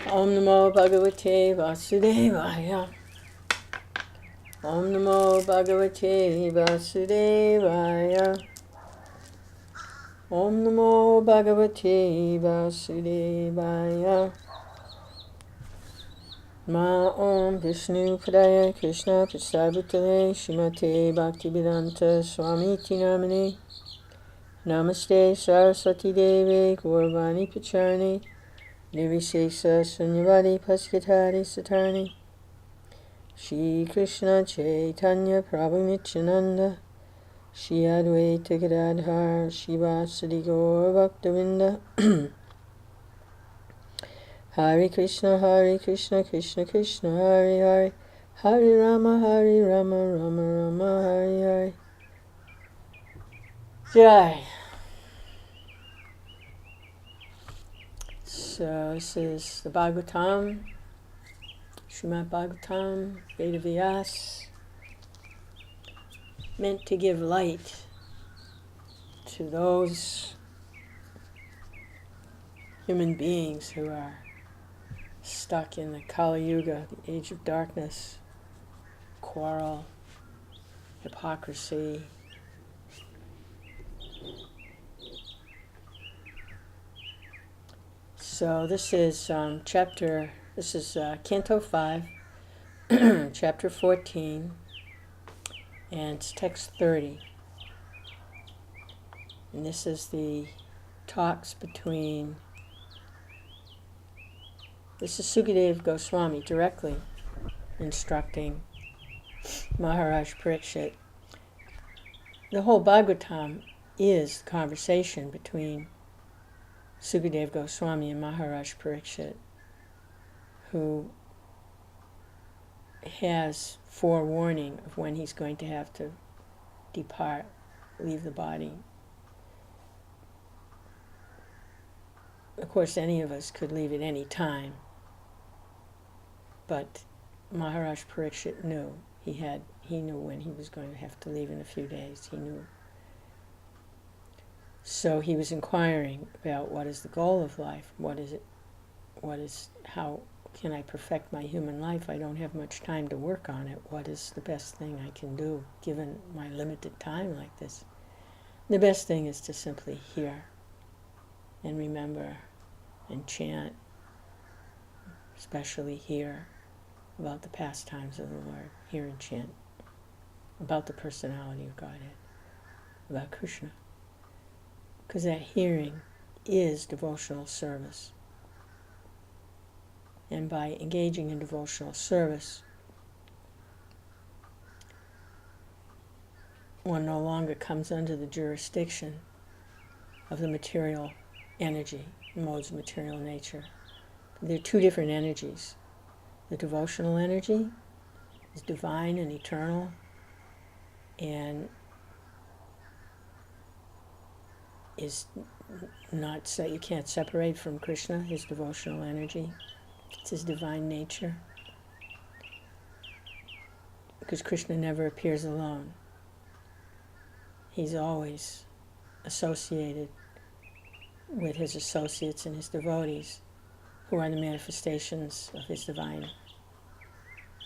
Om Namo Bhagavate Vasudevaya. Om Namo Bhagavate Vasudevaya. Om Namo Bhagavate Vasudevaya. Ma Om Vishnu Padaya Krishna Prasabhutale Shrimate Bhaktivedanta Swamiti Namane. Namaste Saraswati Deve Gauravani Pacharni Nirvisesa Sunyavadi Paskatari Satarni Shri Krishna Chaitanya Prabhu Nityananda Shri Advaita Gadadhar Shivasadi Gaur Bhaktavinda Hare Krishna Krishna Krishna Hare Hare Hare Rama Rama Rama Hare Hare. Jai. So this is the Bhagavatam, Srimad Bhagavatam, Veda Vyas, meant to give light to those human beings who are stuck in the Kali Yuga, the age of darkness, quarrel, hypocrisy, so this is Canto 5, chapter 14, and it's text 30. And this is the talks between, this is Sukadeva Goswami directly instructing Maharaj Parikshit. The whole Bhagavatam is conversation between Sukadeva Goswami and Maharaj Parikshit, who has forewarning of when he's going to have to depart, leave the body. Of course, any of us could leave at any time, but Maharaj Parikshit knew. He knew when he was going to have to leave in a few days. He knew. So he was inquiring about what is the goal of life? How can I perfect my human life? I don't have much time to work on it. What is the best thing I can do given my limited time like this? The best thing is to simply hear and remember and chant, especially hear about the pastimes of the Lord. Hear and chant about the personality of Godhead, about Krishna. Because that hearing is devotional service. And by engaging in devotional service, one no longer comes under the jurisdiction of the material energy, modes of material nature. There are two different energies. The devotional energy is divine and eternal, and is not so you can't separate from Krishna, his devotional energy. It's his divine nature. Because Krishna never appears alone. He's always associated with his associates and his devotees, who are the manifestations of his divine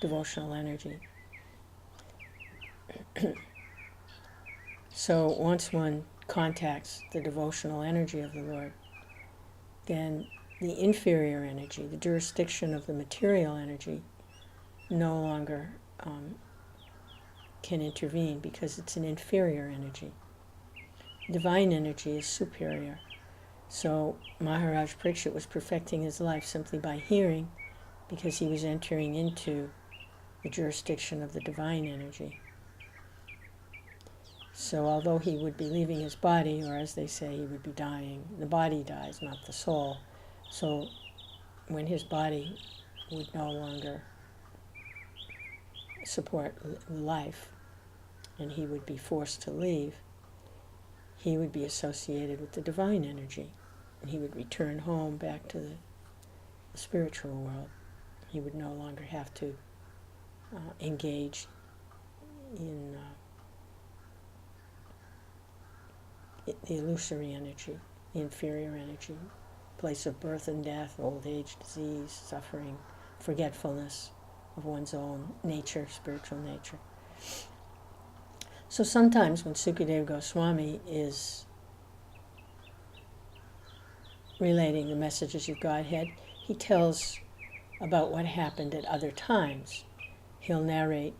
devotional energy. So once one contacts the devotional energy of the Lord, then the inferior energy, the jurisdiction of the material energy, no longer can intervene because it's an inferior energy. Divine energy is superior. So Maharaj Parikshit was perfecting his life simply by hearing, because he was entering into the jurisdiction of the divine energy. So although he would be leaving his body, or as they say, he would be dying, the body dies, not the soul. So when his body would no longer support life, and he would be forced to leave, he would be associated with the divine energy, and he would return home back to the spiritual world. He would no longer have to engage in the illusory energy, the inferior energy, place of birth and death, old age, disease, suffering, forgetfulness of one's own nature, spiritual nature. So sometimes when Sukadeva Goswami is relating the messages of Godhead, he tells about what happened at other times. He'll narrate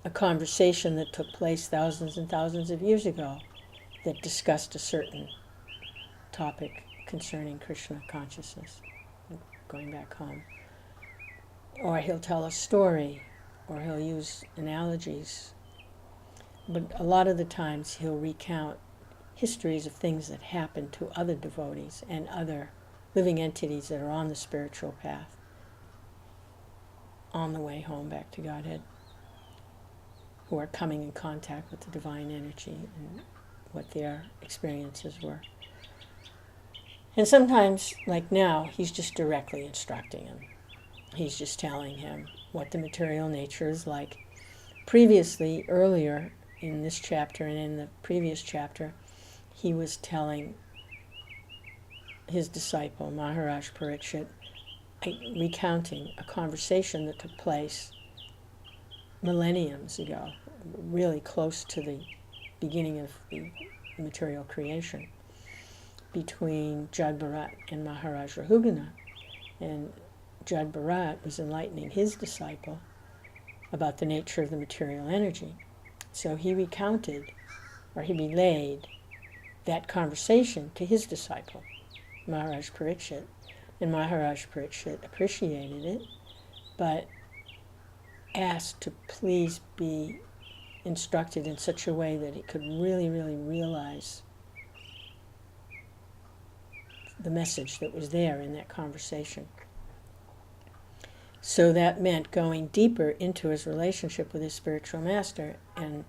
a conversation that took place thousands and thousands of years ago that discussed a certain topic concerning Krishna consciousness, going back home. Or he'll tell a story, or he'll use analogies. But a lot of the times he'll recount histories of things that happened to other devotees and other living entities that are on the spiritual path, on the way home back to Godhead, who are coming in contact with the divine energy and what their experiences were. And sometimes, like now, he's just directly instructing him. He's just telling him what the material nature is like. Previously, earlier in this chapter and in the previous chapter, he was telling his disciple, Maharaj Parikshit, recounting a conversation that took place millenniums ago, really close to the beginning of the material creation, between Jad Bharat and Maharaj Rahugana. And Jad Bharat was enlightening his disciple about the nature of the material energy. So he recounted, or he relayed, that conversation to his disciple, Maharaj Parikshit. And Maharaj Parikshit appreciated it, but asked to please be instructed in such a way that he could really, really realize the message that was there in that conversation. So that meant going deeper into his relationship with his spiritual master. And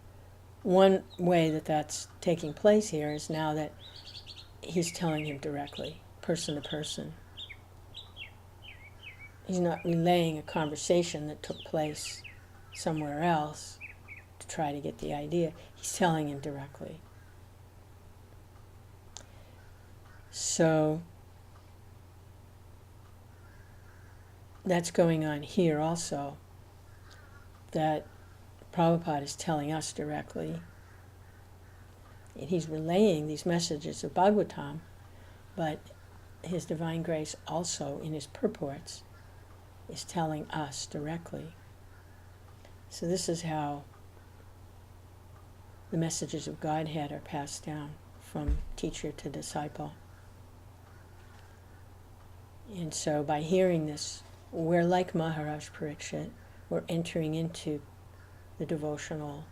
one way that that's taking place here is now that he's telling him directly, person to person. He's not relaying a conversation that took place somewhere else to try to get the idea. He's telling him directly. So that's going on here also, that Prabhupada is telling us directly. And he's relaying these messages of Bhagavatam, but His Divine Grace also in his purports is telling us directly. So this is how the messages of Godhead are passed down from teacher to disciple. And so by hearing this, we're like Maharaj Parikshit, we're entering into the devotional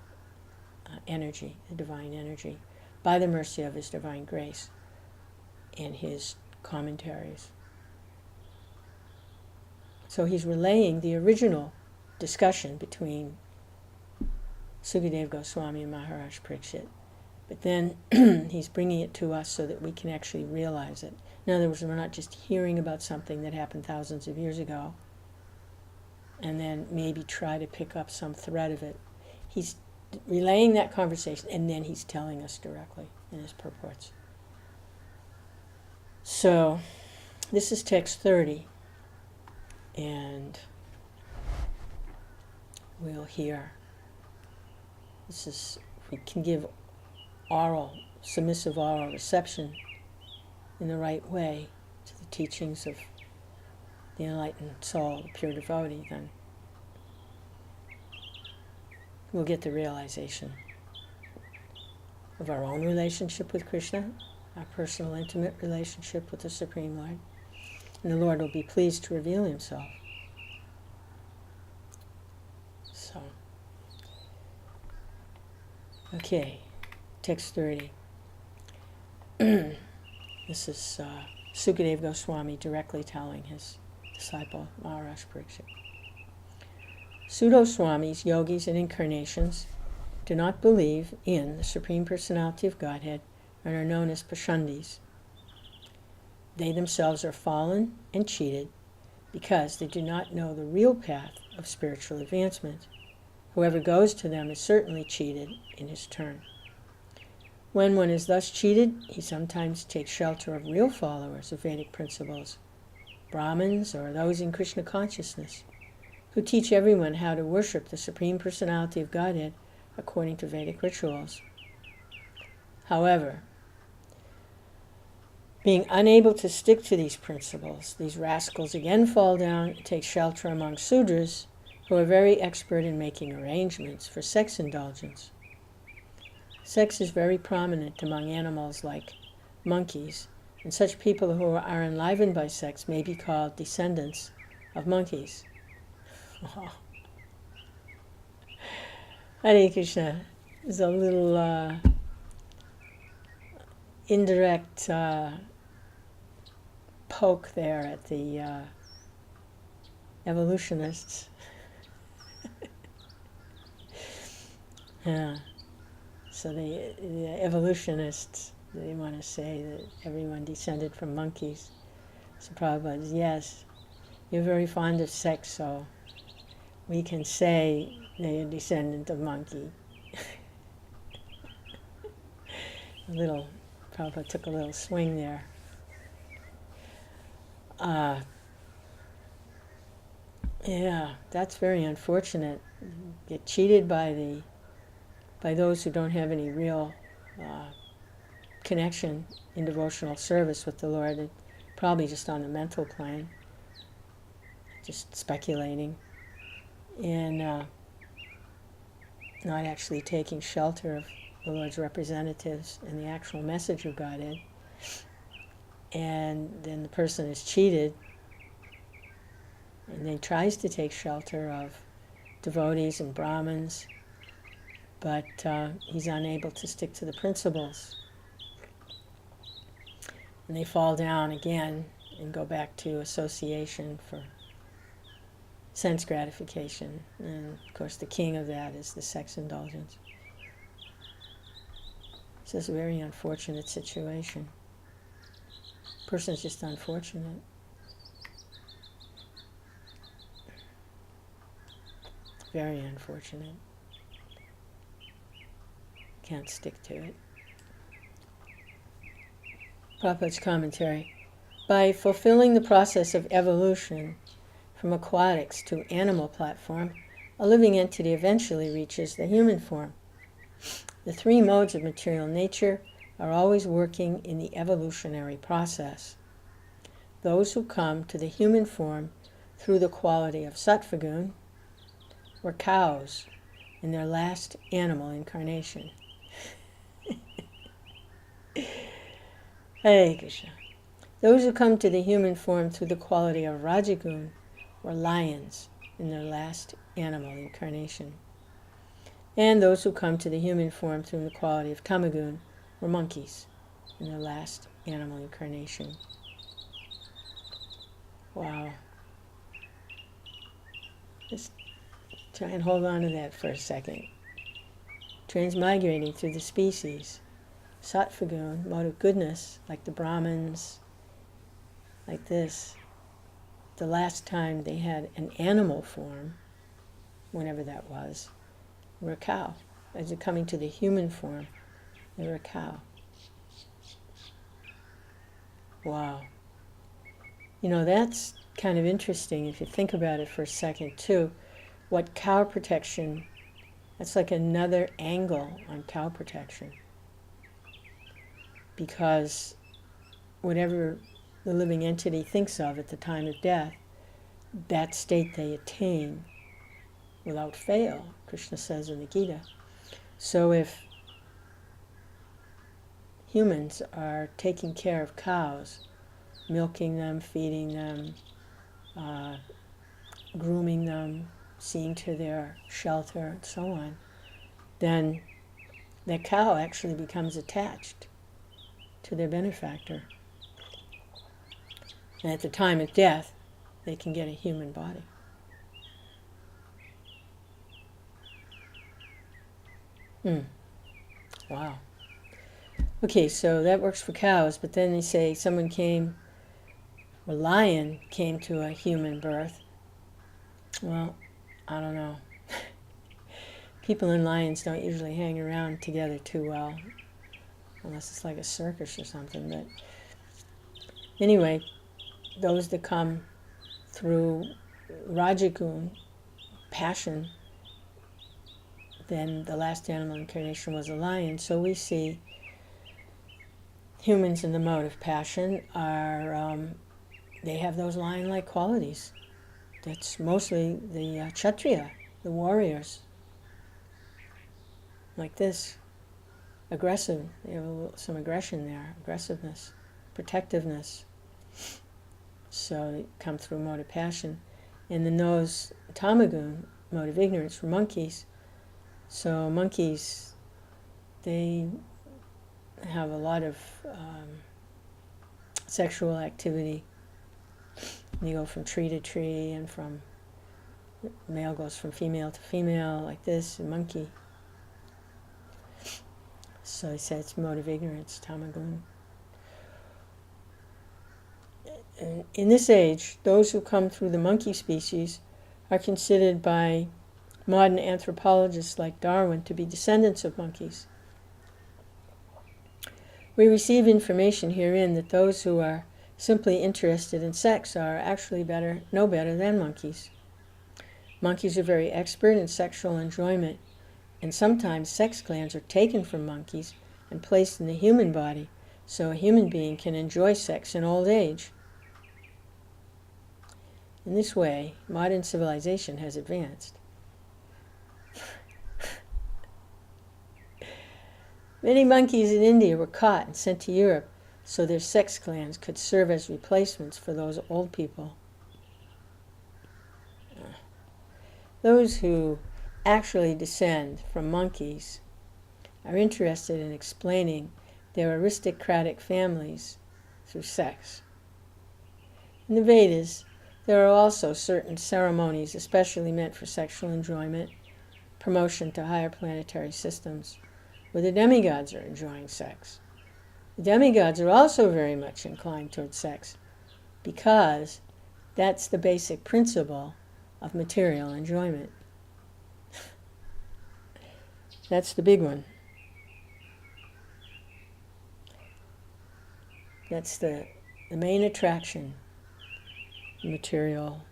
energy, the divine energy, by the mercy of His Divine Grace and His commentaries. So he's relaying the original discussion between Sukadeva Goswami and Maharaj Parikshit, but then he's bringing it to us so that we can actually realize it. In other words, we're not just hearing about something that happened thousands of years ago and then maybe try to pick up some thread of it. He's relaying that conversation and then he's telling us directly in his purports. So this is text 30, and we'll hear. This is, we can give oral, submissive oral reception in the right way to the teachings of the enlightened soul, the pure devotee, then we'll get the realization of our own relationship with Krishna, our personal intimate relationship with the Supreme Lord, and the Lord will be pleased to reveal Himself. So, okay, text 30. This is Sukadeva Goswami directly telling his disciple, Maharaj Parikshit. Pseudo-swamis, yogis, and incarnations do not believe in the Supreme Personality of Godhead and are known as Pashandis. They themselves are fallen and cheated because they do not know the real path of spiritual advancement. Whoever goes to them is certainly cheated in his turn. When one is thus cheated, he sometimes takes shelter of real followers of Vedic principles, Brahmins or those in Krishna consciousness, who teach everyone how to worship the Supreme Personality of Godhead according to Vedic rituals. However, being unable to stick to these principles, these rascals again fall down and take shelter among Sudras, who are very expert in making arrangements for sex indulgence. Sex is very prominent among animals like monkeys, and such people who are enlivened by sex may be called descendants of monkeys. Oh. Hare Krishna. There's a little indirect poke there at the evolutionists. Yeah. So the evolutionists, they want to say that everyone descended from monkeys. So Prabhupada says, yes, you're very fond of sex, so we can say that you're a descendant of monkey. Prabhupada took a little swing there. Yeah, that's very unfortunate. Get cheated by those who don't have any real connection in devotional service with the Lord, probably just on the mental plane, just speculating, and not actually taking shelter of the Lord's representatives and the actual message of Godhead. And then the person is cheated, and then tries to take shelter of devotees and Brahmins, but he's unable to stick to the principles. And they fall down again and go back to association for sense gratification. And of course the king of that is the sex indulgence. It's just a very unfortunate situation. Person's just unfortunate. Very unfortunate. Can't stick to it. Prabhupada's commentary. By fulfilling the process of evolution from aquatics to animal platform, a living entity eventually reaches the human form. The three modes of material nature are always working in the evolutionary process. Those who come to the human form through the quality of sattva-gun were cows in their last animal incarnation. Hare Krishna. Those who come to the human form through the quality of rajagun were lions in their last animal incarnation. And those who come to the human form through the quality of tamagun were monkeys in their last animal incarnation. Wow. Just try and hold on to that for a second. Transmigrating through the species. Sattva-gun, mode of goodness, like the Brahmins, like this. The last time they had an animal form, whenever that was, were a cow. As they're coming to the human form, they were a cow. Wow. You know, that's kind of interesting if you think about it for a second, too. What cow protection, that's like another angle on cow protection. Because whatever the living entity thinks of at the time of death, that state they attain without fail, Krishna says in the Gita. So if humans are taking care of cows, milking them, feeding them, grooming them, seeing to their shelter, and so on, then that cow actually becomes attached to their benefactor. And at the time of death, they can get a human body. Wow. Okay, so that works for cows, but then they say someone came, a lion came to a human birth. Well, I don't know. People and lions don't usually hang around together too well. unless it's like a circus or something. But anyway, those that come through Rajagun, passion, then the last animal incarnation was a lion. So we see humans in the mode of passion are, they have those lion-like qualities. That's mostly the Kshatriya, the warriors. Like this, aggressive. They have some aggression there, aggressiveness, protectiveness. So they come through mode of passion. And the nose, tamagun, mode of ignorance for monkeys. So monkeys, they have a lot of sexual activity. They go from tree to tree, and from male goes from female to female, like this, a monkey. So he said it's mode of ignorance, tamagun. And in this age, those who come through the monkey species are considered by modern anthropologists like Darwin to be descendants of monkeys. We receive information herein that those who are simply interested in sex are actually no better than monkeys. Monkeys are very expert in sexual enjoyment, and sometimes sex glands are taken from monkeys and placed in the human body, so a human being can enjoy sex in old age. In this way, modern civilization has advanced. Many monkeys in India were caught and sent to Europe so their sex glands could serve as replacements for those old people. Those who actually descend from monkeys are interested in explaining their aristocratic families through sex. In the Vedas, there are also certain ceremonies especially meant for sexual enjoyment, promotion to higher planetary systems, where the demigods are enjoying sex. The demigods are also very much inclined towards sex, because that's the basic principle of material enjoyment. That's the big one. That's the main attraction, material,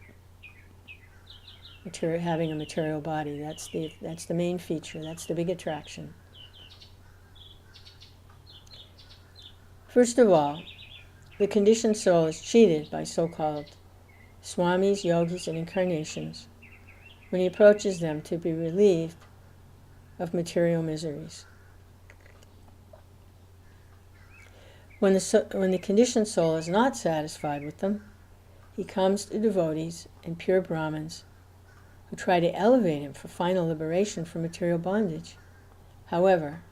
having a material body. That's the main feature. That's the big attraction. First of all, the conditioned soul is cheated by so-called swamis, yogis, and incarnations when he approaches them to be relieved of material miseries. When the conditioned soul is not satisfied with them, he comes to devotees and pure Brahmins who try to elevate him for final liberation from material bondage. However,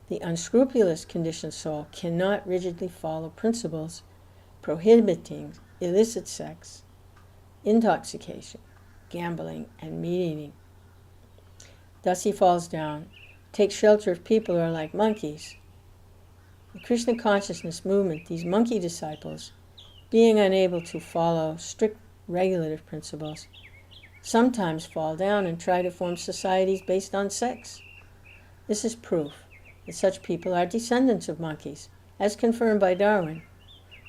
the unscrupulous conditioned soul cannot rigidly follow principles prohibiting illicit sex, intoxication, gambling, and meat eating. Thus he falls down, takes shelter of people who are like monkeys. The Krishna consciousness movement, these monkey disciples, being unable to follow strict regulative principles, sometimes fall down and try to form societies based on sex. This is proof that such people are descendants of monkeys, as confirmed by Darwin.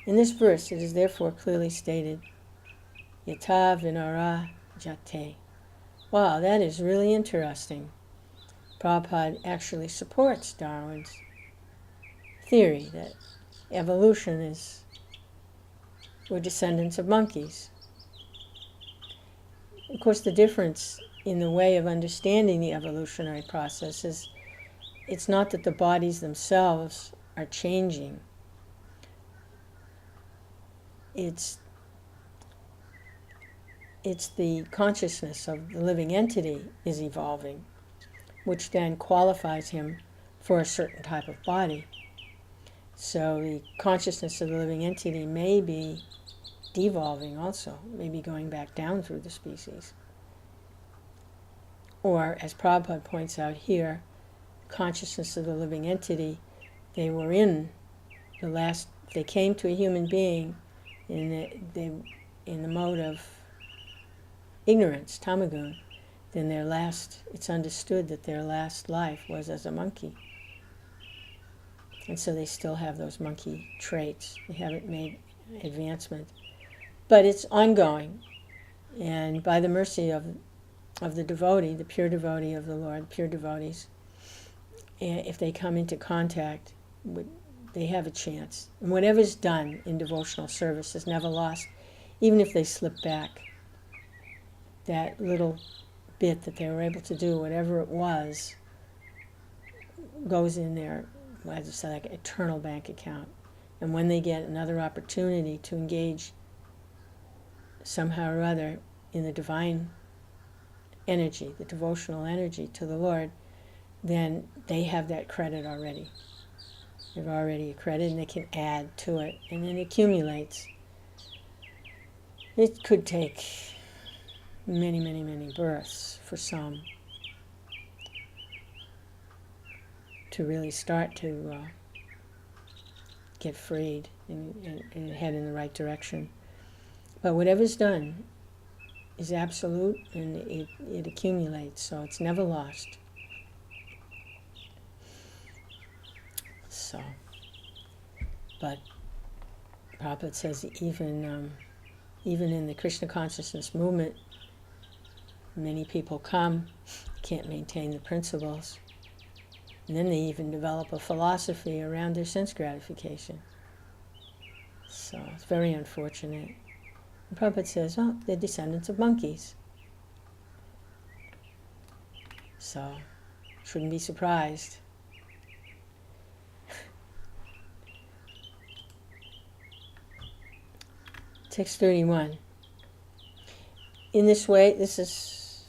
In this verse, it is therefore clearly stated, Yata Vinara Jate. Wow, that is really interesting. Prabhupada actually supports Darwin's theory that evolution we're descendants of monkeys. Of course, the difference in the way of understanding the evolutionary process is it's not that the bodies themselves are changing. It's the consciousness of the living entity is evolving, which then qualifies him for a certain type of body. So the consciousness of the living entity may be devolving also, maybe going back down through the species. Or, as Prabhupada points out here, consciousness of the living entity, they came to a human being in the mode of ignorance, tamagun. Then it's understood that their last life was as a monkey. And so they still have those monkey traits. They haven't made advancement. But it's ongoing. And by the mercy of the devotee, the pure devotee of the Lord, pure devotees, if they come into contact, they have a chance. And whatever's done in devotional service is never lost, even if they slip back. That little bit that they were able to do, whatever it was, goes in their, I just say, like eternal bank account. And when they get another opportunity to engage somehow or other in the divine energy, the devotional energy to the Lord, then they have that credit already. They've already accredited, and they can add to it, and it accumulates. It could take many, many, many births for some to really start to get freed and head in the right direction. But whatever's done is absolute, and it accumulates, so it's never lost. So, but Prabhupada says even in the Krishna consciousness movement, many people come, can't maintain the principles, and then they even develop a philosophy around their sense gratification. So it's very unfortunate. And Prabhupada says, oh, they're descendants of monkeys. So, shouldn't be surprised. Text 31. In this way, this is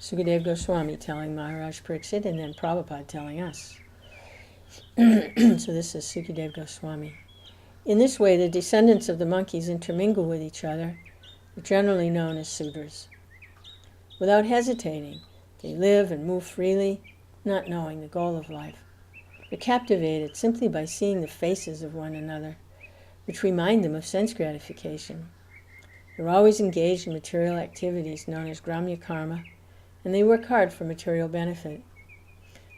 Sukadeva Goswami telling Maharaj Pariksit, and then Prabhupada telling us. So this is Sukadeva Goswami. In this way, the descendants of the monkeys intermingle with each other, generally known as Sudras. Without hesitating, they live and move freely, not knowing the goal of life. They're captivated simply by seeing the faces of one another, which remind them of sense gratification. They're always engaged in material activities known as gramya karma, and they work hard for material benefit.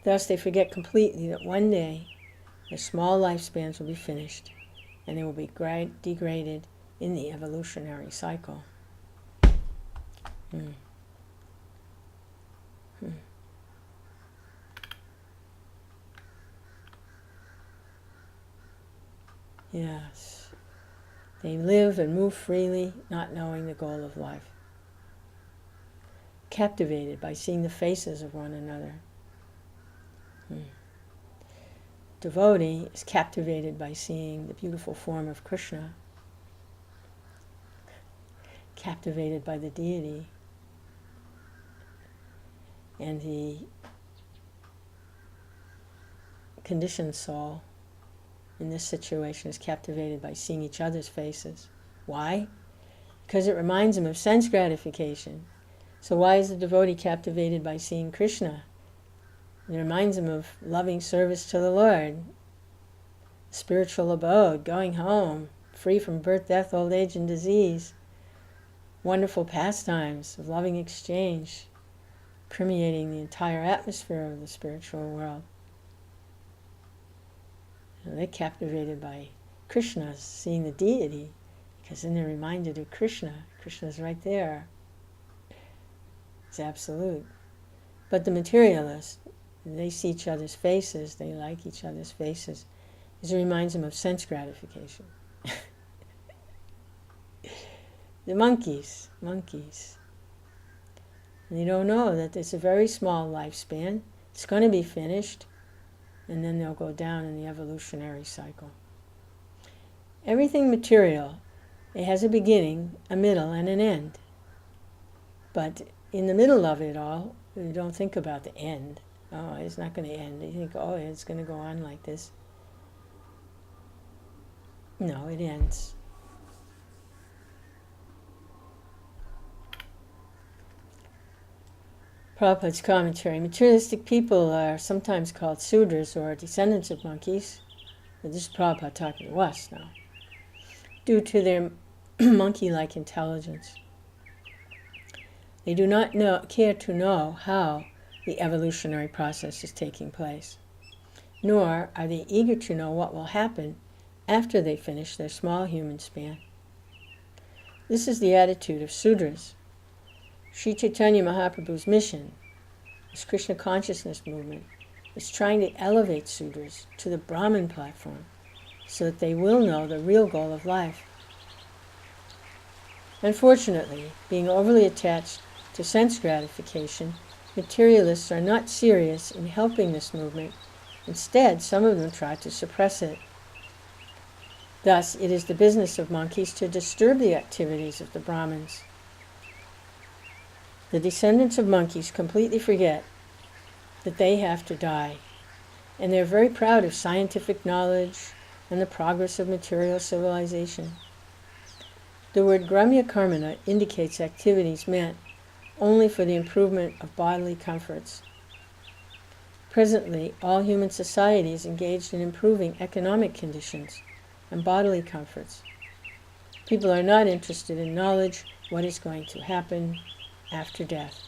Thus, they forget completely that one day their small lifespans will be finished, and they will be degraded in the evolutionary cycle. Yes. They live and move freely, not knowing the goal of life. Captivated by seeing the faces of one another. Devotee is captivated by seeing the beautiful form of Krishna. Captivated by the deity. And the conditioned soul in this situation is captivated by seeing each other's faces. Why? Because it reminds him of sense gratification. So why is the devotee captivated by seeing Krishna? It reminds him of loving service to the Lord, spiritual abode, going home, free from birth, death, old age, and disease, wonderful pastimes of loving exchange, permeating the entire atmosphere of the spiritual world. And they're captivated by Krishna, seeing the deity, because then they're reminded of Krishna. Krishna's right there. It's absolute. But the materialists, they see each other's faces, they like each other's faces. It reminds them of sense gratification. The monkeys. And they don't know that it's a very small lifespan. It's going to be finished, and then they'll go down in the evolutionary cycle. Everything material, it has a beginning, a middle, and an end. But in the middle of it all, you don't think about the end. Oh, it's not going to end. You think, oh, it's going to go on like this. No, it ends. Prabhupada's commentary. Materialistic people are sometimes called Sudras or descendants of monkeys. But this is Prabhupada talking to us now. Due to their monkey-like intelligence. They do not care to know how the evolutionary process is taking place. nor are they eager to know what will happen after they finish their small human span. This is the attitude of Sudras. Sri Chaitanya Mahaprabhu's mission, this Krishna consciousness movement, is trying to elevate Sudras to the Brahman platform so that they will know the real goal of life. Unfortunately, being overly attached to sense gratification, materialists are not serious in helping this movement. Instead, some of them try to suppress it. Thus, it is the business of monkeys to disturb the activities of the Brahmins. The descendants of monkeys completely forget that they have to die, and they're very proud of scientific knowledge and the progress of material civilization. The word gramya karmana indicates activities meant only for the improvement of bodily comforts. Presently, all human society is engaged in improving economic conditions and bodily comforts. People are not interested in knowledge what is going to happen after death,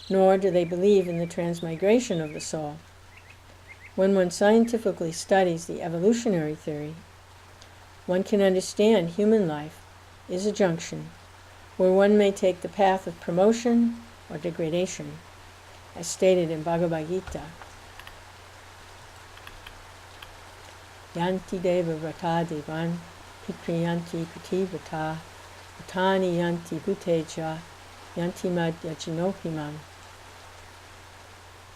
nor do they believe in the transmigration of the soul. When one scientifically studies the evolutionary theory, one can understand human life is a junction where one may take the path of promotion or degradation, as stated in Bhagavad Gita. Yanti deva vrata devan, pitriyanti prativrata, utani yanti bhuteja, yanti mad yajinopimam.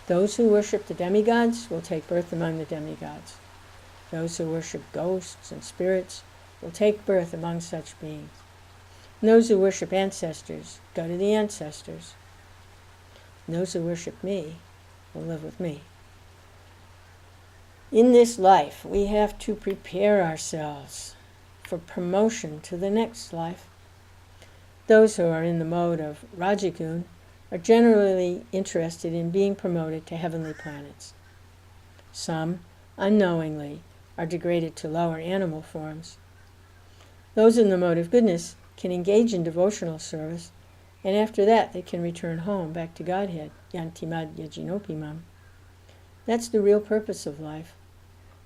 Those who worship the demigods will take birth among the demigods. Those who worship ghosts and spirits will take birth among such beings. And those who worship ancestors go to the ancestors. And those who worship me will live with me. In this life, we have to prepare ourselves for promotion to the next life. Those who are in the mode of Rajagun are generally interested in being promoted to heavenly planets. Some, unknowingly, are degraded to lower animal forms. Those in the mode of goodness can engage in devotional service, and after that they can return home back to Godhead, yantimad yajinopimam. That's the real purpose of life.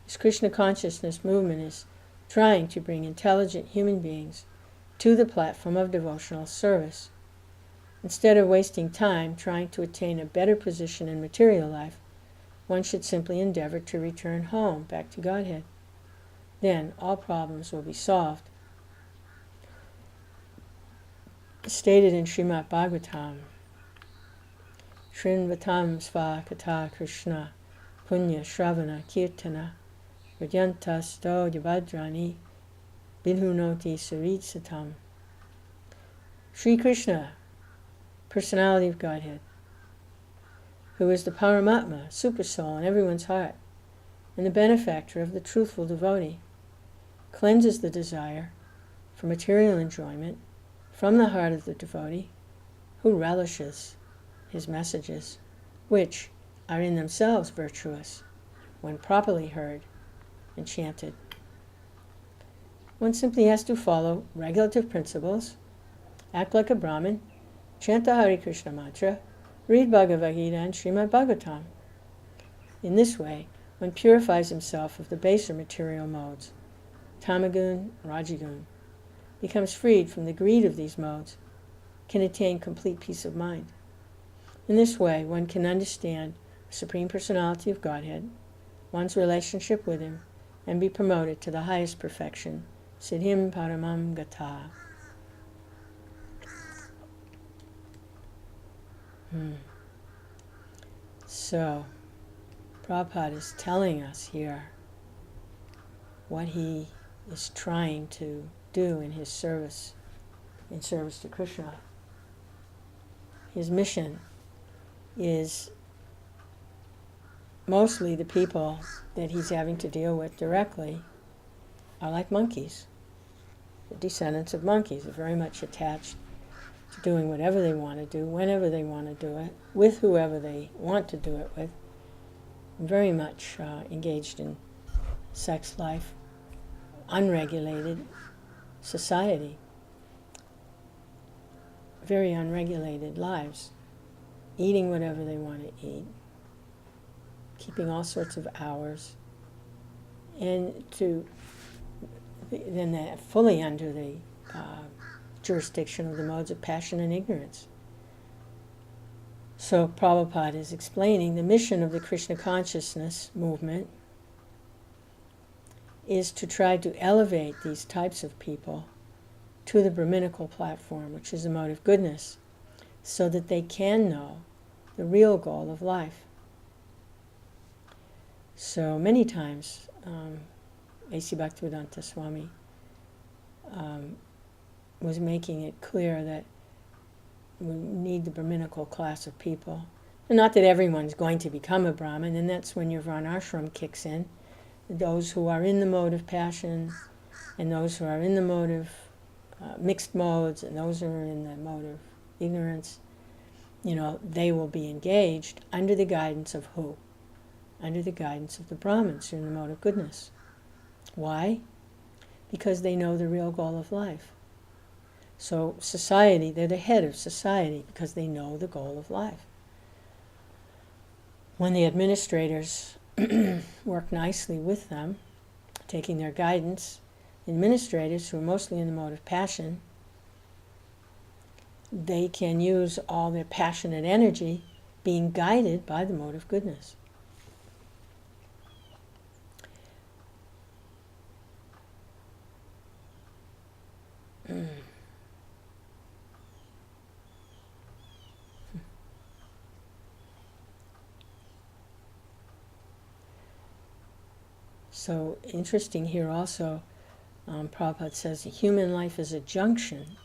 This Krishna consciousness movement is trying to bring intelligent human beings to the platform of devotional service. Instead of wasting time trying to attain a better position in material life, one should simply endeavor to return home back to Godhead. Then all problems will be solved. Stated in Srimad Bhagavatam, Shrinvatam sva kata Krishna punya shravana kirtana Radyanta sto yavadrani vidhunoti saritsatam. Sri Krishna, personality of Godhead, who is the Paramatma, Supersoul in everyone's heart, and the benefactor of the truthful devotee, cleanses the desire for material enjoyment from the heart of the devotee who relishes his messages, which are in themselves virtuous when properly heard and chanted. One simply has to follow regulative principles, act like a Brahmin, chant the Hare Krishna mantra, read Bhagavad Gita and Srimad Bhagavatam. In this way, one purifies himself of the baser material modes, tamagun, rajagun, becomes freed from the greed of these modes, can attain complete peace of mind. In this way, one can understand the Supreme Personality of Godhead, one's relationship with Him, and be promoted to the highest perfection, Siddhim Paramam Gata. So, Prabhupada is telling us here what he is trying to do in his service, in service to Krishna. His mission is mostly the people that he's having to deal with directly are like monkeys. The descendants of monkeys are very much attached to doing whatever they want to do, whenever they want to do it, with whoever they want to do it with, very much engaged in sex life, unregulated society, very unregulated lives, eating whatever they want to eat, keeping all sorts of hours, and to then that fully under the jurisdiction of the modes of passion and ignorance. So Prabhupada is explaining the mission of the Krishna consciousness movement is to try to elevate these types of people to the Brahminical platform, which is the mode of goodness, so that they can know the real goal of life. So many times, A.C. Bhaktivedanta Swami was making it clear that we need the Brahminical class of people. And not that everyone's going to become a Brahmin, and that's when your Varnashram kicks in. Those who are in the mode of passion, and those who are in the mode of mixed modes, and those who are in the mode of ignorance, they will be engaged under the guidance of who? Under the guidance of the Brahmins who are in the mode of goodness. Why? Because they know the real goal of life. So society, they're the head of society because they know the goal of life. When the administrators work nicely with them, taking their guidance, the administrators, who are mostly in the mode of passion, they can use all their passionate energy being guided by the mode of goodness. So interesting here also, Prabhupada says human life is a junction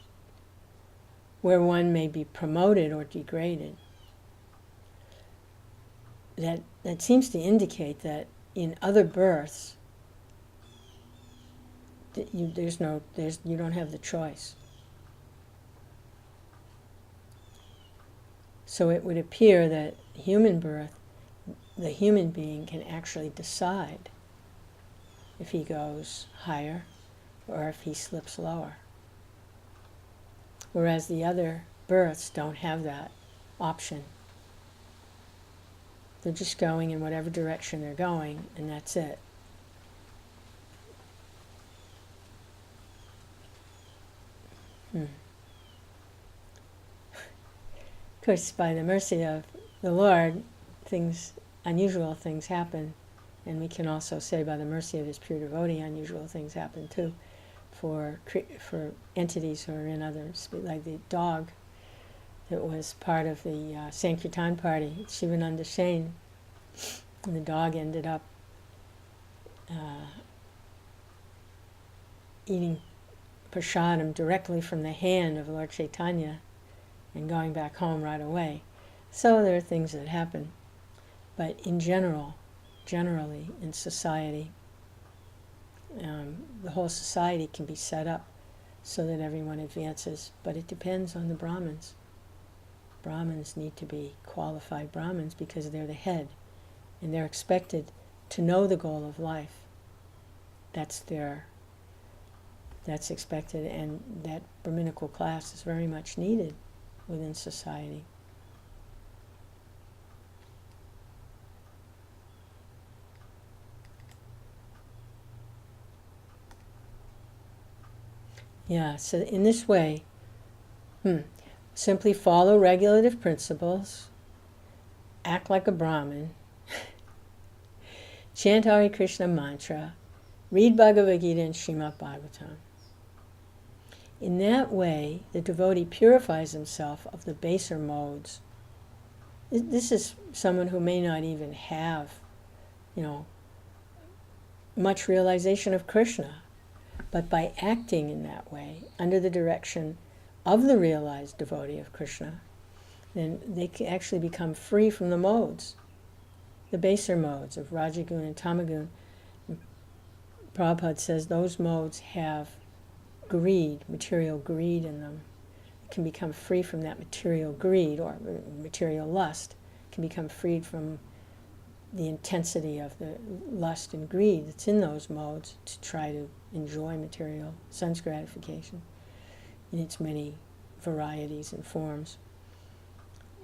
where one may be promoted or degraded. That seems to indicate that in other births, that you don't have the choice. So it would appear that human birth, the human being can actually decide if he goes higher or if he slips lower. Whereas the other births don't have that option. They're just going in whatever direction they're going, and that's it. Of course, by the mercy of the Lord, unusual things happen. And we can also say, by the mercy of his pure devotee, unusual things happen too, for entities who are in others, like the dog that was part of the Sankirtan party, Shivananda Shain, and the dog ended up eating prasadam directly from the hand of Lord Chaitanya and going back home right away. So there are things that happen, but in generally in society, the whole society can be set up so that everyone advances, but it depends on the Brahmins. Brahmins need to be qualified Brahmins because they're the head, and they're expected to know the goal of life. That's expected, and that Brahminical class is very much needed within society. Yeah, so in this way, simply follow regulative principles, act like a Brahmin, chant Hare Krishna mantra, read Bhagavad Gita and Srimad Bhagavatam. In that way, the devotee purifies himself of the baser modes. This is someone who may not even have, much realization of Krishna. But by acting in that way, under the direction of the realized devotee of Krishna, then they can actually become free from the modes, the baser modes of Rajagun and Tamagun. Prabhupada says those modes have greed, material greed in them. It can become free from that material greed or material lust, can become freed from the intensity of the lust and greed that's in those modes to try to enjoy material sense gratification in its many varieties and forms.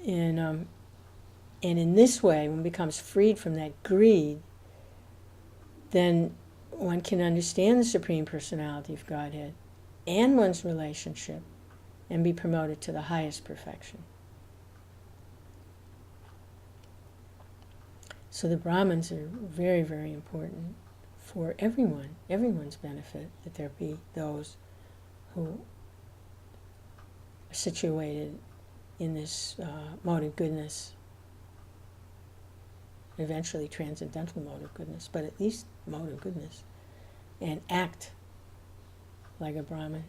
And in this way, when it becomes freed from that greed, then one can understand the Supreme Personality of Godhead and one's relationship and be promoted to the highest perfection. So the Brahmins are very, very important for everyone's benefit, that there be those who are situated in this mode of goodness, eventually transcendental mode of goodness, but at least mode of goodness, and act like a Brahmin.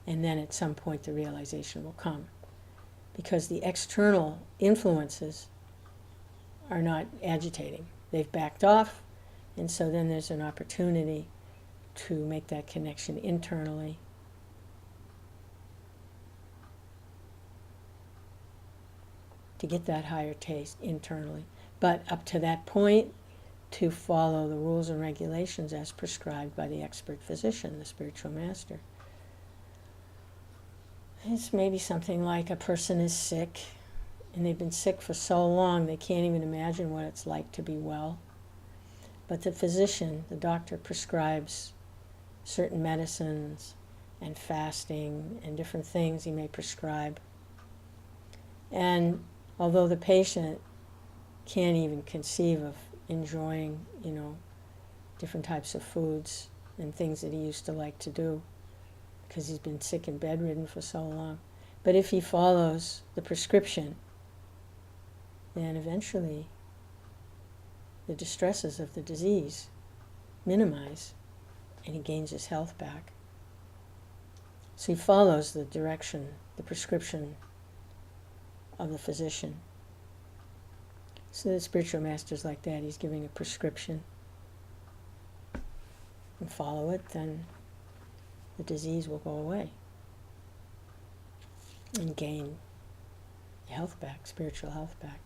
And then at some point the realization will come, because the external influences are not agitating. They've backed off, and so then there's an opportunity to make that connection internally. To get that higher taste internally. But up to that point, to follow the rules and regulations as prescribed by the expert physician, the spiritual master. It's maybe something like a person is sick, and they've been sick for so long they can't even imagine what it's like to be well. But the physician, the doctor, prescribes certain medicines and fasting and different things he may prescribe. And although the patient can't even conceive of enjoying, different types of foods and things that he used to like to do, because he's been sick and bedridden for so long. But if he follows the prescription, then eventually the distresses of the disease minimize and he gains his health back. So he follows the direction, the prescription of the physician. So the spiritual master's like that. He's giving a prescription. And follow it, then the disease will go away and gain health back, spiritual health back.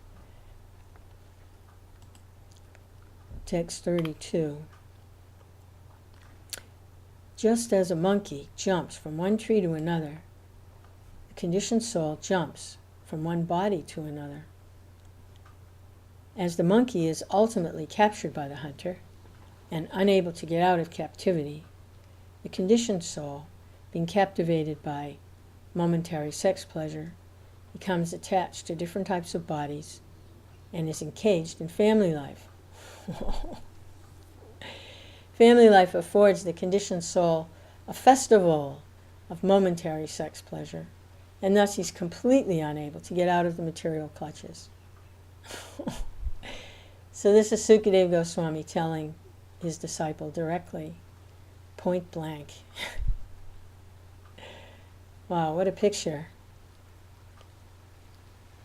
Text 32. Just as a monkey jumps from one tree to another, the conditioned soul jumps from one body to another. As the monkey is ultimately captured by the hunter and unable to get out of captivity, the conditioned soul, being captivated by momentary sex pleasure, becomes attached to different types of bodies and is encaged in family life. Family life affords the conditioned soul a festival of momentary sex pleasure, and thus he's completely unable to get out of the material clutches. So this is Sukadeva Goswami telling his disciple directly, point blank. Wow, what a picture.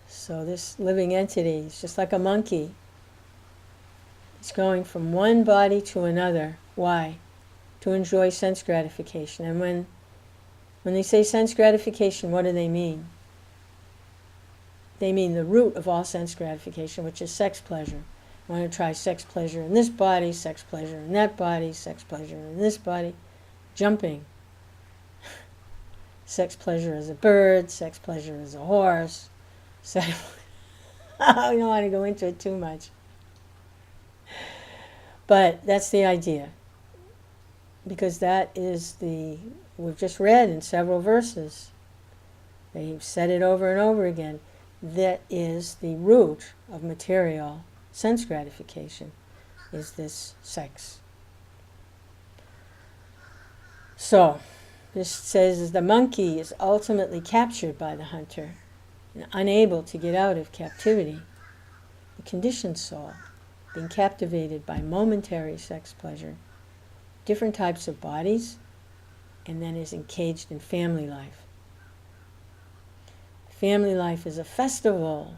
So this living entity is just like a monkey. It's going from one body to another. Why? To enjoy sense gratification. And when they say sense gratification, what do they mean? They mean the root of all sense gratification, which is sex pleasure. I want to try sex pleasure in this body, sex pleasure in that body, sex pleasure in this body. Jumping. Sex pleasure as a bird, sex pleasure as a horse. I don't want to go into it too much. But that's the idea. Because that is we've just read in several verses. They've said it over and over again. That is the root of material sense gratification, is this sex. So, this says the monkey is ultimately captured by the hunter and unable to get out of captivity. The conditioned soul, being captivated by momentary sex pleasure, different types of bodies, and then is encaged in family life. Family life is a festival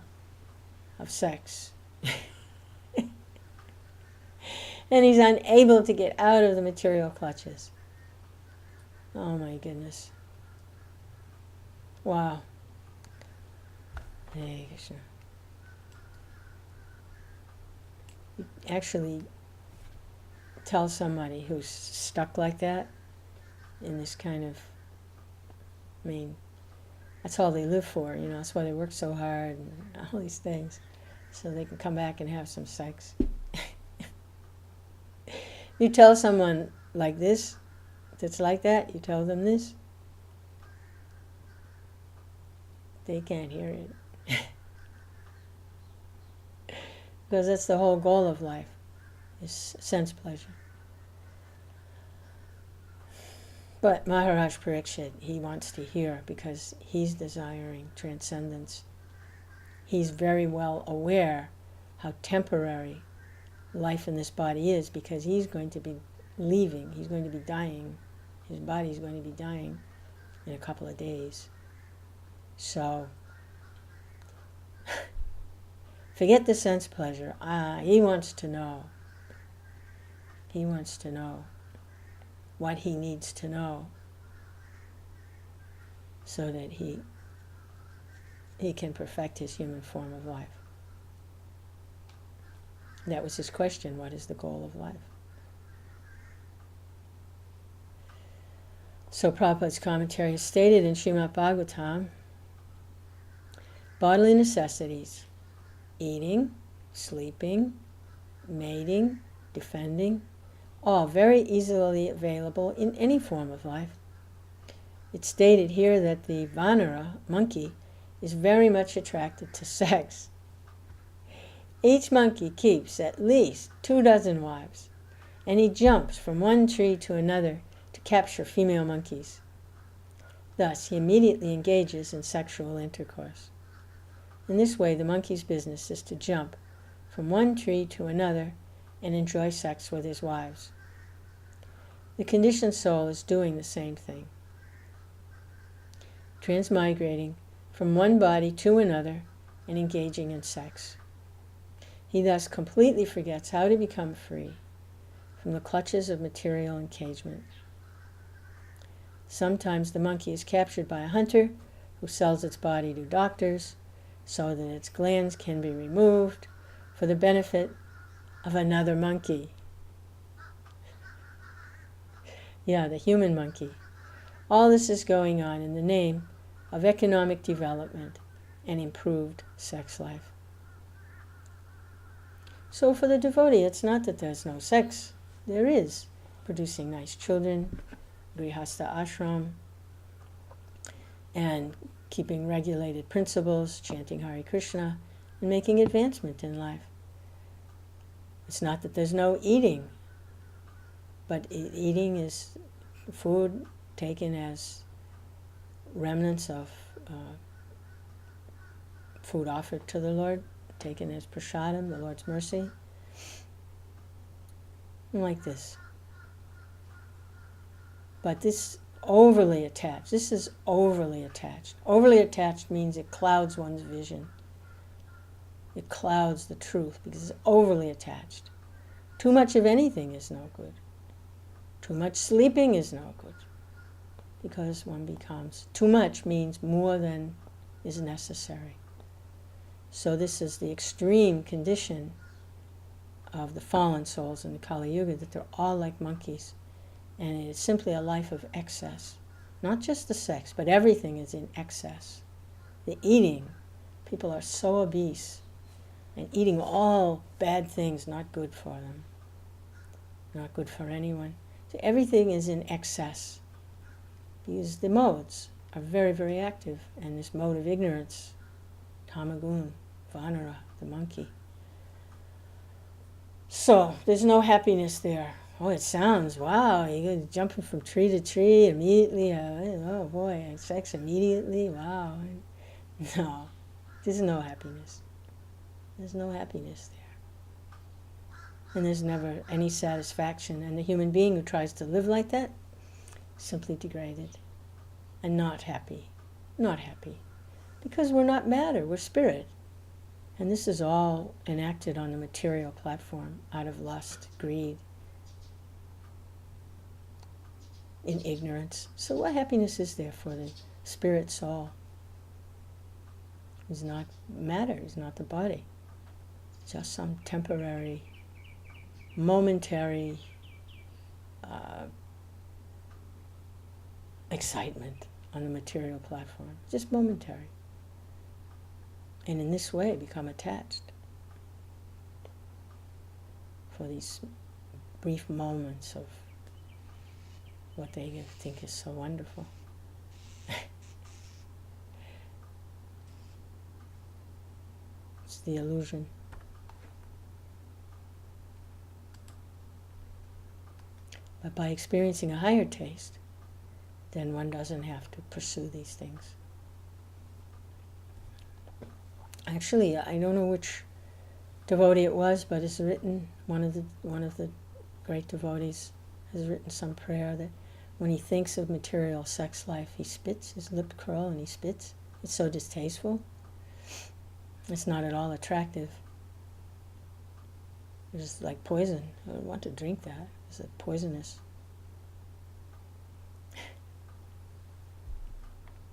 of sex. And he's unable to get out of the material clutches. Oh my goodness. Wow. Hey, Krishna. You actually tell somebody who's stuck like that in this kind of, that's all they live for, that's why they work so hard and all these things. so they can come back and have some sex. You tell someone like this, that's like that, you tell them this, they can't hear it. Because that's the whole goal of life, is sense pleasure. But Maharaj Parikshit, he wants to hear because he's desiring transcendence. He's very well aware how temporary life in this body is, because he's going to be leaving, he's going to be dying. His body's going to be dying in a couple of days. So, forget the sense pleasure. He wants to know. He wants to know what he needs to know so that he can perfect his human form of life. That was his question, what is the goal of life? So Prabhupada's commentary is stated in Srimad Bhagavatam, bodily necessities, eating, sleeping, mating, defending, all very easily available in any form of life. It's stated here that the Vanara, monkey, is very much attracted to sex. Each monkey keeps at least 24 wives, and he jumps from one tree to another to capture female monkeys. Thus, he immediately engages in sexual intercourse. In this way, the monkey's business is to jump from one tree to another and enjoy sex with his wives. The conditioned soul is doing the same thing, transmigrating from one body to another and engaging in sex. He thus completely forgets how to become free from the clutches of material engagement. Sometimes the monkey is captured by a hunter who sells its body to doctors so that its glands can be removed for the benefit of another monkey. Yeah, the human monkey. All this is going on in the name of economic development and improved sex life. So for the devotee, it's not that there's no sex. There is. Producing nice children, grihastha ashram, and keeping regulated principles, chanting Hare Krishna, and making advancement in life. It's not that there's no eating, but eating is food taken as remnants of food offered to the Lord, taken as prasadam, the Lord's mercy. Like this. But this overly attached, this is overly attached. Overly attached means it clouds one's vision. It clouds the truth because it's overly attached. Too much of anything is no good. Too much sleeping is no good. Because one becomes, too much means more than is necessary. So this is the extreme condition of the fallen souls in the Kali Yuga, that they're all like monkeys. And it is simply a life of excess. Not just the sex, but everything is in excess. The eating, people are so obese, and eating all bad things, not good for them. Not good for anyone. So everything is in excess. Because the modes are very, very active, and this mode of ignorance, tamagun, vanara, the monkey. So there's no happiness there. Oh, it sounds, wow, you're jumping from tree to tree immediately. Oh boy, sex immediately, wow. No, there's no happiness. There's no happiness there. And there's never any satisfaction. And the human being who tries to live like that is simply degraded and not happy. Not happy. Because we're not matter, we're spirit. And this is all enacted on the material platform out of lust, greed, in ignorance. So what happiness is there for the spirit soul? It's not matter, it's not the body. It's just some temporary, momentary excitement on the material platform. Just momentary. And in this way become attached. for these brief moments of what they think is so wonderful. It's the illusion. But by experiencing a higher taste, then one doesn't have to pursue these things. Actually, I don't know which devotee it was, but it's written, one of the great devotees has written some prayer that when he thinks of material sex life, he spits, his lip curl and he spits. It's so distasteful. It's not at all attractive. It's like poison. I don't want to drink that. It's poisonous.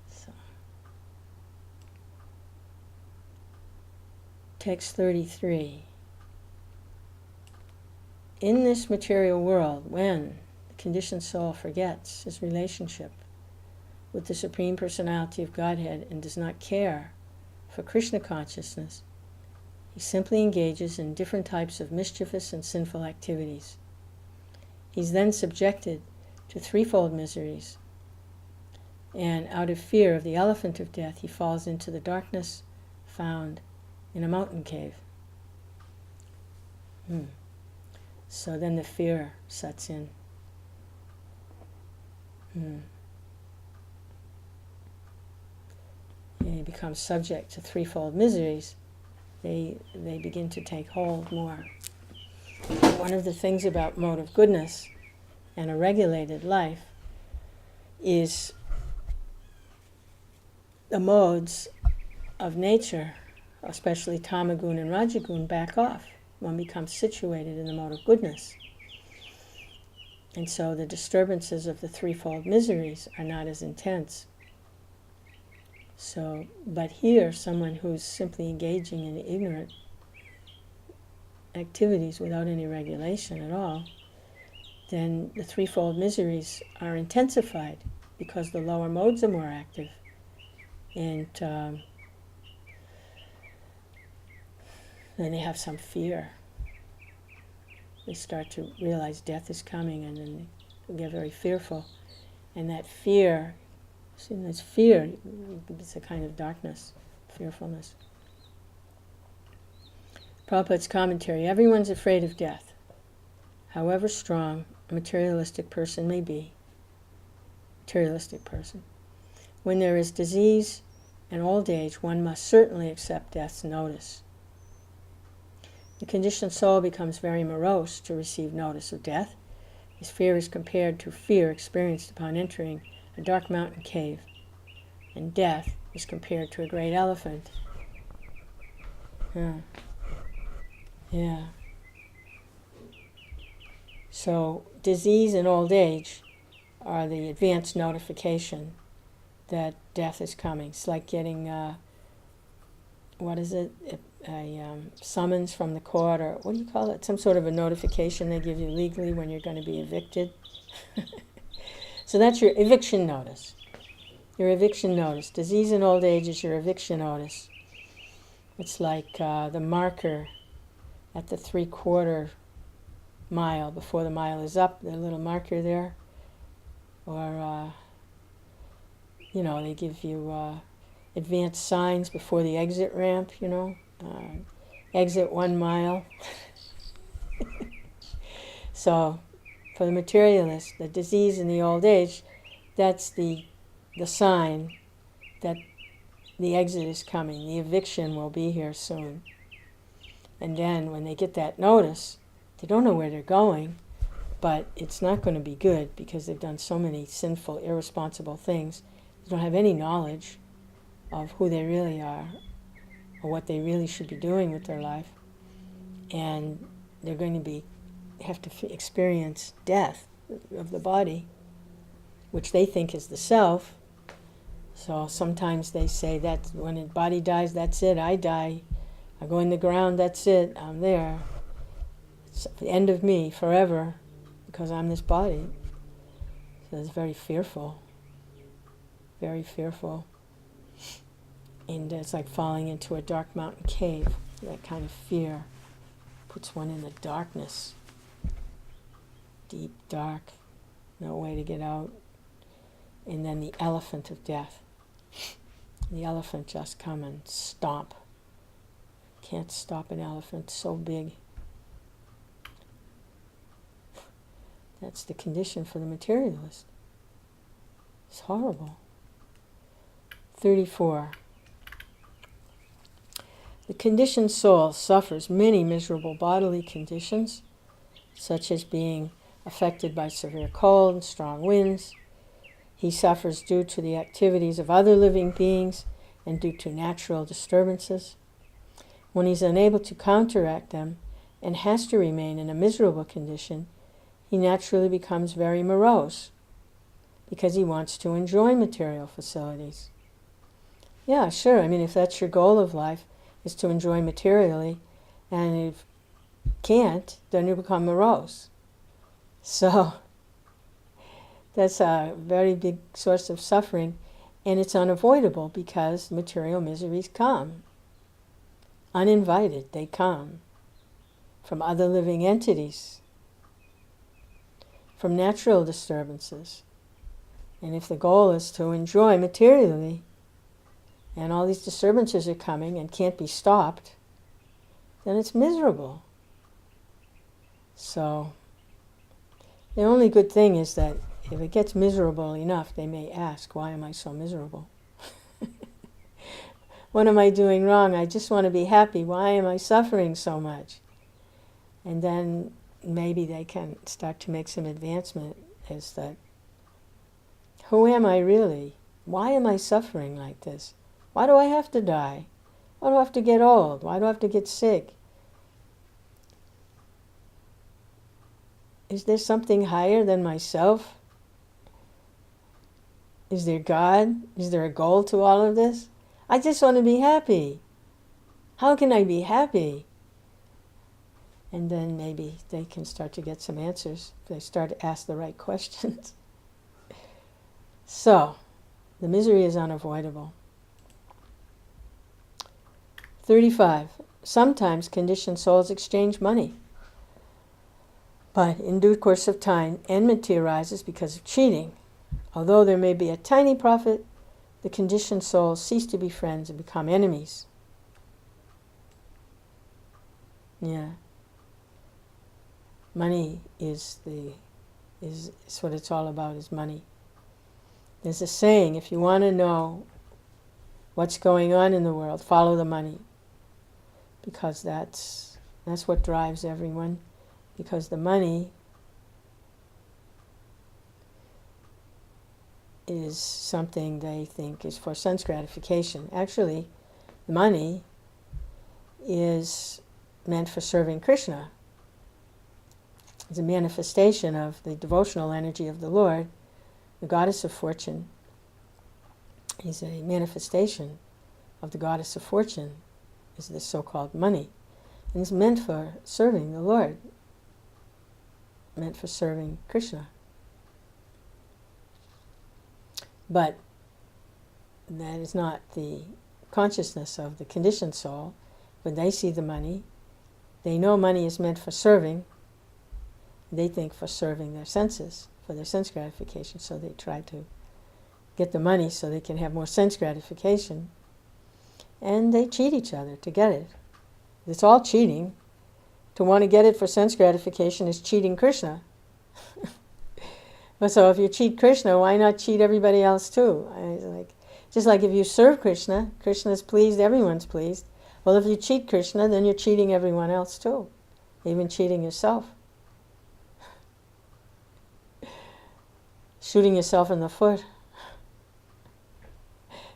So, text 33. In this material world, when the conditioned soul forgets his relationship with the Supreme Personality of Godhead and does not care for Krishna consciousness, he simply engages in different types of mischievous and sinful activities. He's then subjected to threefold miseries, and out of fear of the elephant of death, he falls into the darkness found in a mountain cave. So then the fear sets in. He becomes subject to threefold miseries. They begin to take hold more. One of the things about mode of goodness and a regulated life is the modes of nature, especially tamagun and rajagun, back off. One becomes situated in the mode of goodness. And so the disturbances of the threefold miseries are not as intense. So, but here, someone who's simply engaging in ignorant activities without any regulation at all, then the threefold miseries are intensified because the lower modes are more active. And then they have some fear. They start to realize death is coming, and then they get very fearful. And that fear, see, this fear, it's a kind of darkness, fearfulness. Prabhupada's commentary: everyone's afraid of death, however strong a materialistic person may be. Materialistic person. When there is disease and old age, one must certainly accept death's notice. The conditioned soul becomes very morose to receive notice of death. His fear is compared to fear experienced upon entering a dark mountain cave, and death is compared to a great elephant. Yeah. So disease and old age are the advanced notification that death is coming. It's like getting, a summons from the court, or what do you call it? Some sort of a notification they give you legally when you're going to be evicted. So that's your eviction notice. Your eviction notice. Disease and old age is your eviction notice. It's like the marker at the 3/4 mile before the mile is up, the little marker there. Or, they give you advanced signs before the exit ramp, exit 1 mile. So, for the materialist, the disease and the old age, that's the sign that the exit is coming. The eviction will be here soon. And then when they get that notice, they don't know where they're going, but it's not going to be good because they've done so many sinful, irresponsible things. They don't have any knowledge of who they really are or what they really should be doing with their life. And they're going to have to experience death of the body, which they think is the self. So sometimes they say that when the body dies, that's it, I die. I go in the ground, that's it, I'm there. It's the end of me forever because I'm this body. So it's very fearful. Very fearful. And it's like falling into a dark mountain cave, that kind of fear puts one in the darkness, deep dark, no way to get out. And then the elephant of death. The elephant just come and stomp. Can't stop an elephant, so big. That's the condition for the materialist. It's horrible. 34. The conditioned soul suffers many miserable bodily conditions, such as being affected by severe cold and strong winds. He suffers due to the activities of other living beings and due to natural disturbances. When he's unable to counteract them and has to remain in a miserable condition, he naturally becomes very morose because he wants to enjoy material facilities. Yeah, sure. I mean, if that's your goal of life, is to enjoy materially, and if you can't, then you become morose. So that's a very big source of suffering, and it's unavoidable because material miseries come. Uninvited, they come from other living entities, from natural disturbances. And if the goal is to enjoy materially, and all these disturbances are coming and can't be stopped, then it's miserable. So the only good thing is that if it gets miserable enough, they may ask, why am I so miserable? What am I doing wrong? I just want to be happy. Why am I suffering so much? And then maybe they can start to make some advancement as that, who am I really? Why am I suffering like this? Why do I have to die? Why do I have to get old? Why do I have to get sick? Is there something higher than myself? Is there God? Is there a goal to all of this? I just want to be happy. How can I be happy? And then maybe they can start to get some answers if they start to ask the right questions. So, the misery is unavoidable. 35. Sometimes conditioned souls exchange money. But in due course of time, enmity arises because of cheating. Although there may be a tiny profit, the conditioned souls cease to be friends and become enemies. Yeah. Money is what it's all about, is money. There's a saying, if you want to know what's going on in the world, follow the money. Because that's what drives everyone. Because the money is something they think is for sense gratification. Actually, the money is meant for serving Krishna. It's a manifestation of the devotional energy of the Lord. The goddess of fortune is a manifestation of the goddess of fortune, is this so-called money. And it's meant for serving the Lord, meant for serving Krishna. But that is not the consciousness of the conditioned soul. When they see the money, they know money is meant for serving. They think for serving their senses, for their sense gratification. So they try to get the money so they can have more sense gratification. And they cheat each other to get it. It's all cheating. To want to get it for sense gratification is cheating Krishna. So if you cheat Krishna, why not cheat everybody else too? Just like if you serve Krishna, Krishna's pleased, everyone's pleased. Well, if you cheat Krishna, then you're cheating everyone else too, even cheating yourself. Shooting yourself in the foot.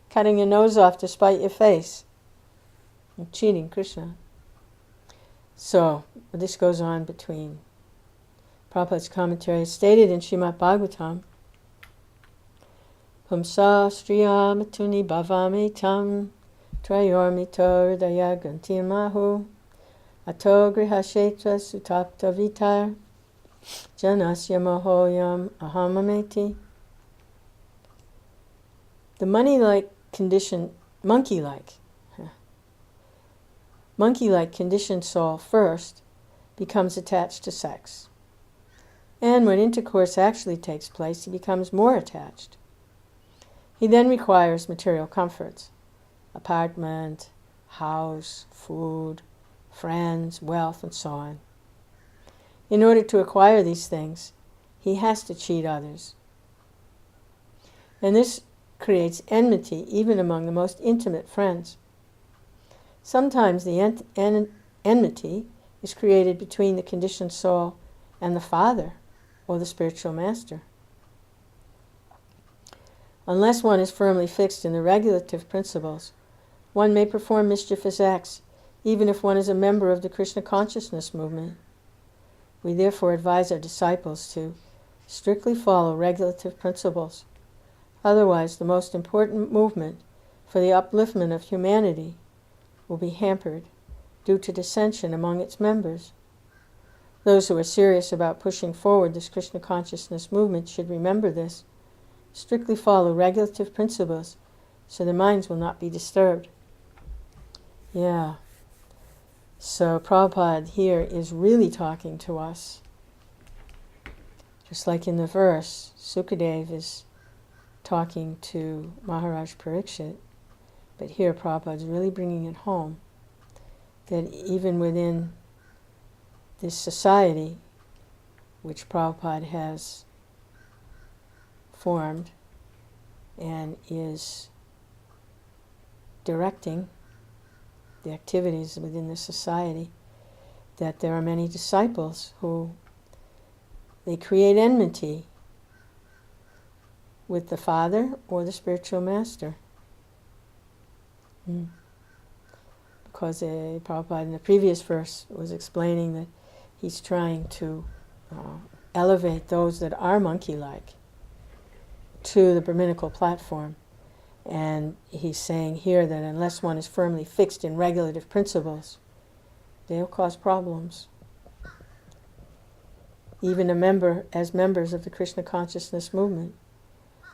Cutting your nose off to spite your face. You're cheating Krishna. So, this goes on between Prabhupada's commentary stated in Srimad Bhagavatam, Pumsa striya matuni bhavami tam trayormito hridaya grantimahu ato grihashetra sutapta vitar janasya mohoyam ahamameti. The money-like condition, monkey-like conditioned soul first becomes attached to sex. And when intercourse actually takes place, he becomes more attached. He then requires material comforts: apartment, house, food, friends, wealth, and so on. In order to acquire these things, he has to cheat others. And this creates enmity even among the most intimate friends. Sometimes the enmity is created between the conditioned soul and the father or the spiritual master. Unless one is firmly fixed in the regulative principles, one may perform mischievous acts even if one is a member of the Krishna consciousness movement. We therefore advise our disciples to strictly follow regulative principles. Otherwise, the most important movement for the upliftment of humanity will be hampered due to dissension among its members. Those who are serious about pushing forward this Krishna consciousness movement should remember this. Strictly follow regulative principles so their minds will not be disturbed. Yeah. So Prabhupada here is really talking to us. Just like in the verse, Sukadeva is talking to Maharaj Parikshit, but here Prabhupada is really bringing it home that even within this society, which Prabhupada has formed and is directing the activities within the society, that there are many disciples who they create enmity with the father or the spiritual master. Because Prabhupada in the previous verse was explaining that he's trying to elevate those that are monkey-like to the Brahminical platform. And he's saying here that unless one is firmly fixed in regulative principles, they'll cause problems. Even as members of the Krishna consciousness movement.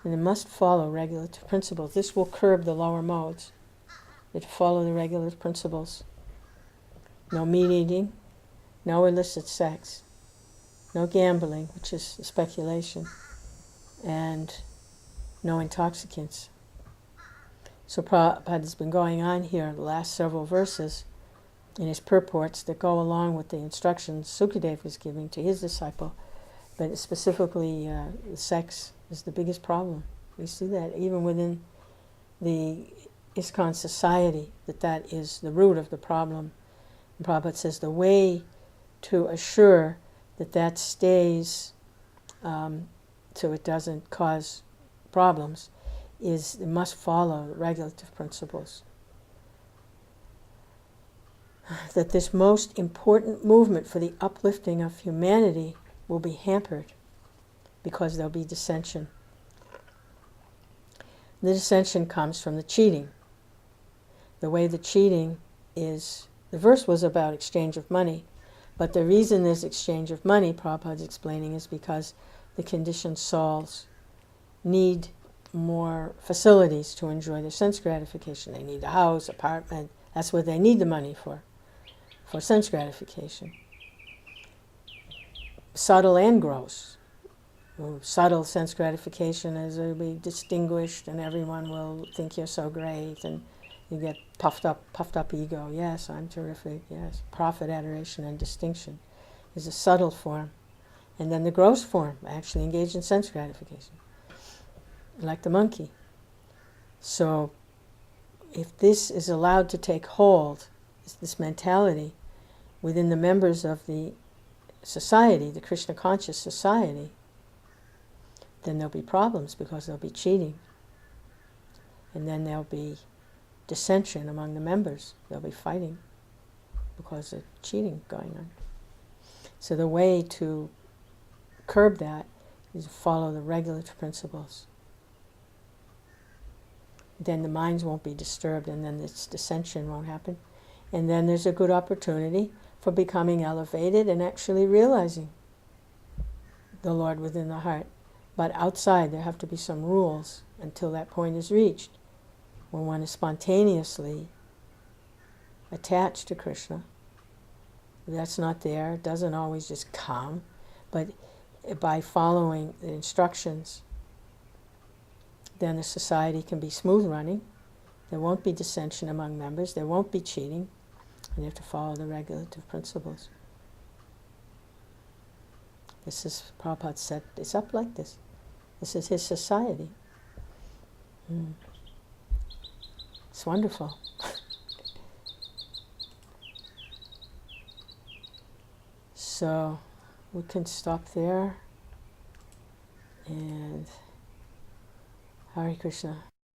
And they must follow regulative principles. This will curb the lower modes. They follow the regulative principles. No meat eating, no illicit sex, no gambling, which is speculation, and no intoxicants. So Prabhupada has been going on here the last several verses in his purports that go along with the instructions Sukadeva is giving to his disciple, but specifically sex is the biggest problem. We see that even within the ISKCON society, that is the root of the problem. And Prabhupada says the way to assure that stays so it doesn't cause problems is it must follow regulative principles. That this most important movement for the uplifting of humanity will be hampered because there'll be dissension. The dissension comes from the cheating. The way the cheating is, the verse was about exchange of money, but the reason there's exchange of money, Prabhupada's explaining, is because the conditioned souls need more facilities to enjoy their sense gratification. They need a house, apartment. That's what they need the money for sense gratification. Subtle and gross. Subtle sense gratification is will be distinguished and everyone will think you're so great and you get puffed up ego. Yes, I'm terrific. Yes, profit, adoration, and distinction is a subtle form. And then the gross form, actually engage in sense gratification, like the monkey. So if this is allowed to take hold, this mentality within the members of the society, the Krishna conscious society, then there'll be problems because there'll be cheating. And then there'll be dissension among the members. They'll be fighting because of cheating going on. So the way to curb that is to follow the regulative principles. Then the minds won't be disturbed and then this dissension won't happen. And then there's a good opportunity for becoming elevated and actually realizing the Lord within the heart. But outside there have to be some rules until that point is reached, when one is spontaneously attached to Krishna That's not there. It doesn't always just come. But by following the instructions, then the society can be smooth running. There won't be dissension among members. There won't be cheating. And you have to follow the regulative principles. This is, Prabhupada said, it's up like this. This is his society. It's wonderful. So we can stop there. And Hare Krishna.